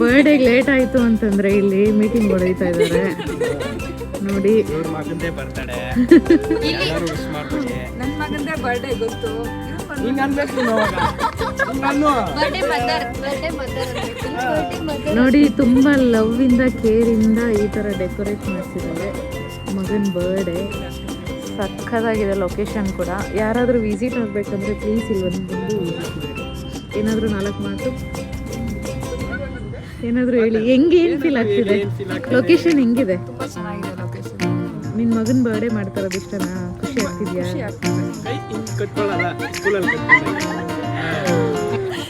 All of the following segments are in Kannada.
ಬರ್ಡೇಗೆ ಲೇಟ್ ಆಯ್ತು ಅಂತಂದ್ರೆ ಇಲ್ಲಿ ಮೀಟಿಂಗ್ ಹೊಡೀತಾ ಇದ್ದಾರೆ ನೋಡಿ. ನನ್ನ ಮಗಂದೇ ಬರ್ಡೇ ಗೊತ್ತು. ನೋಡಿ ತುಂಬಾ ಲವ್ ಇಂದ ಕೇರ್ ಇಂದ ಈ ತರ ಡೆಕೋರೇಟ್ ಮಾಡ್ತಿದ್ದಾರೆ ಮಗನ ಬರ್ಡೇ. ಸಕ್ಕತ್ತಾಗಿದೆ ಲೊಕೇಶನ್ ಕೂಡ. ಯಾರಾದರೂ ವಿಸಿಟ್ ಆಗಬೇಕಂದ್ರೆ ಪ್ಲೀಸ್ ಇಲ್ಲಿ ಬಂದು ಏನಾದರೂ 4 ಮಾತು ಏನಾದರೂ ಹೇಳಿ. ಹೆಂಗೆ ಏನು ಫೀಲ್ ಆಗ್ತಿದೆ? ಲೊಕೇಶನ್ ಹೆಂಗಿದೆ? ತುಂಬಾ ಚೆನ್ನಾಗಿದೆ ಲೊಕೇಶನ್. ನಿನ್ನ ಮಗನ ಬರ್ಡೇ ಮಾಡ್ತಾರದು ಇಷ್ಟನಾ? ಖುಷಿ ಆಗ್ತಿದ್ಯಾ?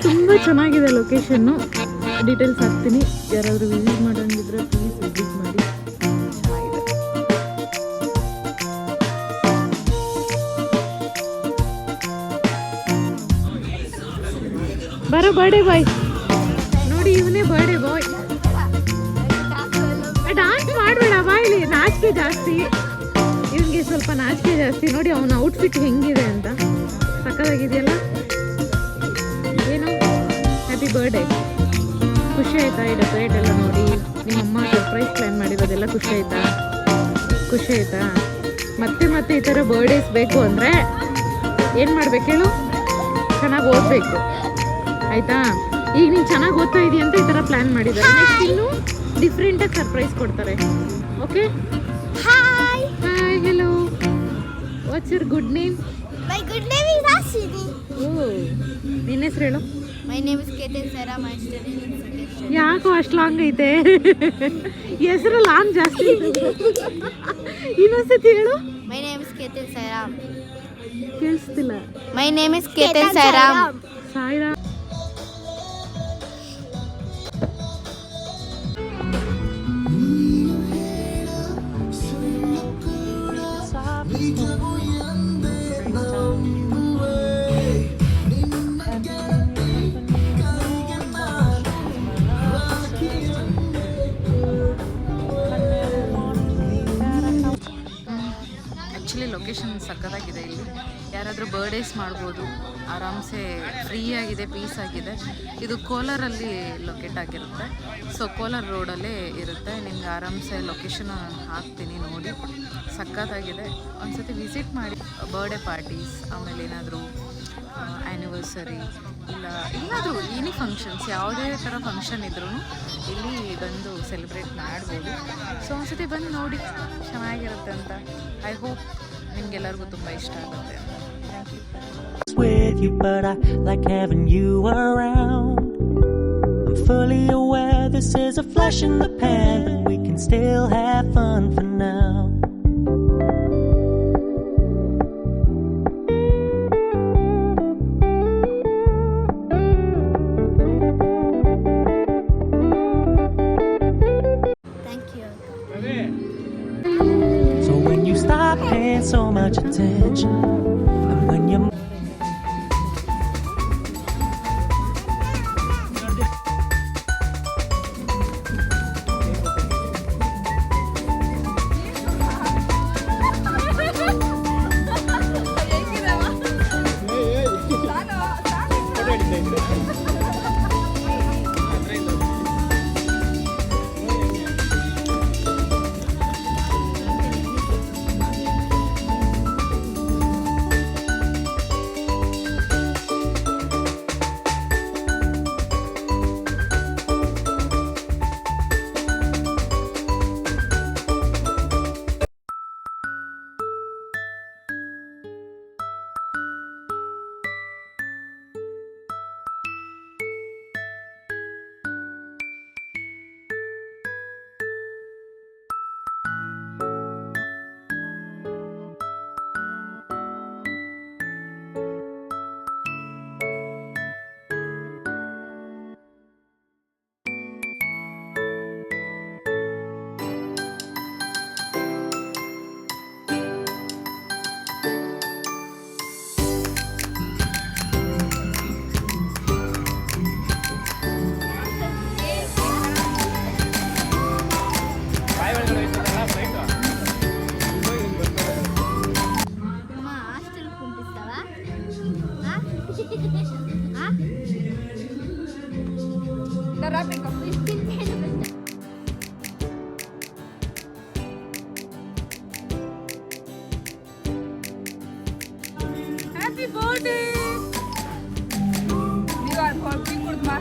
ತುಂಬ ಚೆನ್ನಾಗಿದೆ ಲೊಕೇಶನ್ನು. ಡೀಟೇಲ್ಸ್ ಹಾಕ್ತೀನಿ. ಯಾರಾದರೂ ವಿಸಿಟ್ ಮಾಡೋಂಗಿದ್ರೆ ಪ್ಲೀಸ್ ವಿಸಿಟ್ ಮಾಡಿ. ಬರೋ ಬರ್ಡೇ ಬಾಯ್. ನೋಡಿ ಇವನೇ ಬರ್ಡೇ ಬಾಯ್. ಡಾನ್ಸ್ ಮಾಡಬೇಡ ಬಾಯ್ಲಿ, ನಾಚಿಕೆ ಜಾಸ್ತಿ ಇವನಿಗೆ, ಸ್ವಲ್ಪ ನಾಚಿಕೆ ಜಾಸ್ತಿ. ನೋಡಿ ಅವನ ಔಟ್ಫಿಟ್ ಹೆಂಗಿದೆ ಅಂತ, ಸಕ್ಕತ್ತಾಗಿದೆಯಲ್ಲ. ಏನು ಹ್ಯಾಪಿ ಬರ್ಡೇ. ಖುಷಿ ಆಯ್ತಾ ಈ ಡೆಕೋರೇಟ್ ಎಲ್ಲ ನೋಡಿ? ನಿಮ್ಮಮ್ಮ ಸರ್ಪ್ರೈಸ್ ಪ್ಲ್ಯಾನ್ ಮಾಡಿರೋದೆಲ್ಲ ಖುಷಿ ಆಯ್ತಾ? ಖುಷಿ ಆಯ್ತಾ? ಮತ್ತೆ ಮತ್ತೆ ಈ ಥರ ಬರ್ಡೇಸ್ ಬೇಕು ಅಂದರೆ ಏನು ಮಾಡ್ಬೇಕು ಹೇಳು? ಚೆನ್ನಾಗಿ ಓದಬೇಕು ಆಯಿತಾ? ಈಗ ನೀನು ಚೆನ್ನಾಗಿ ಓದ್ತಾ ಇದೀಯ ಅಂತ ಈ ಥರ ಪ್ಲ್ಯಾನ್ ಮಾಡಿದ್ದಾರೆ. ನೆಕ್ಸ್ಟ್ ಇನ್ನೂ ಡಿಫ್ರೆಂಟಾಗಿ ಸರ್ಪ್ರೈಸ್ ಕೊಡ್ತಾರೆ. Okay, Hi. Hi, hello. What's your good name? My good name is Ashini. ಓ, ನಿನ್ನ ಹೆಸರು ಹೇಳು. My name is Ketan Sarah. My studying in second standard. ಯಾಕೋ ಅಷ್ಟು ಲಾಂಗ್ ಐತೆ ಹೆಸರು? ಲಾಂಗ್ ಜಾಸ್ತಿ. ಇನ್ನೊಂದ್ಸತಿ ಹೇಳು. My name is Ketan Sarah. ಕೇಳಿಸ್ತಿಲ್ಲ. My name is Ketan Sarah. Saira. Actually location ಸಕ್ಕತ್ತಾಗಿದೆ. ಇಲ್ಲಿ ಯಾರಾದರೂ ಬರ್ಡೇಸ್ ಮಾಡ್ಬೋದು ಆರಾಮ್ಸೆ. ಫ್ರೀ ಆಗಿದೆ, ಪೀಸ್ ಆಗಿದೆ. ಇದು ಕೋಲಾರಲ್ಲಿ ಲೊಕೇಟ್ ಆಗಿರುತ್ತೆ. ಸೊ ಕೋಲಾರ ರೋಡಲ್ಲೇ ಇರುತ್ತೆ. ನಿಮ್ಗೆ ಆರಾಮ್ಸೆ ಲೊಕೇಶನ್ ಹಾಕ್ತೀನಿ ನೋಡಿ. ಸಕ್ಕತ್ತಾಗಿದೆ. ಒಂದ್ಸತಿ ವಿಸಿಟ್ ಮಾಡಿ. ಬರ್ಡೇ ಪಾರ್ಟೀಸ್, ಆಮೇಲೆ ಏನಾದರೂ ಆ್ಯನಿವರ್ಸರಿ, ಇಲ್ಲಾದರೂ ಎನಿ ಫಂಕ್ಷನ್ಸ್, ಯಾವುದೇ ಥರ ಫಂಕ್ಷನ್ ಇದ್ರೂ ಇಲ್ಲಿ ಬಂದು ಸೆಲೆಬ್ರೇಟ್ ಮಾಡ್ಬೋದು. ಸೊ ಒಂದ್ಸತಿ ಬಂದು ನೋಡಿ, ಚೆನ್ನಾಗಿರುತ್ತೆ ಅಂತ. ಐ ಹೋಪ್ ನಿಮಗೆಲ್ಲರಿಗೂ ತುಂಬ ಇಷ್ಟ ಆಗುತ್ತೆ. Thank you. With you, but I like having you around. I'm fully aware this is a flash in the pan, but we can still have fun for now. Thank you. So when you stop paying so much attention, and when you Rápido. Birthday ನೀವು ಕುಡ್ದು ಬಾ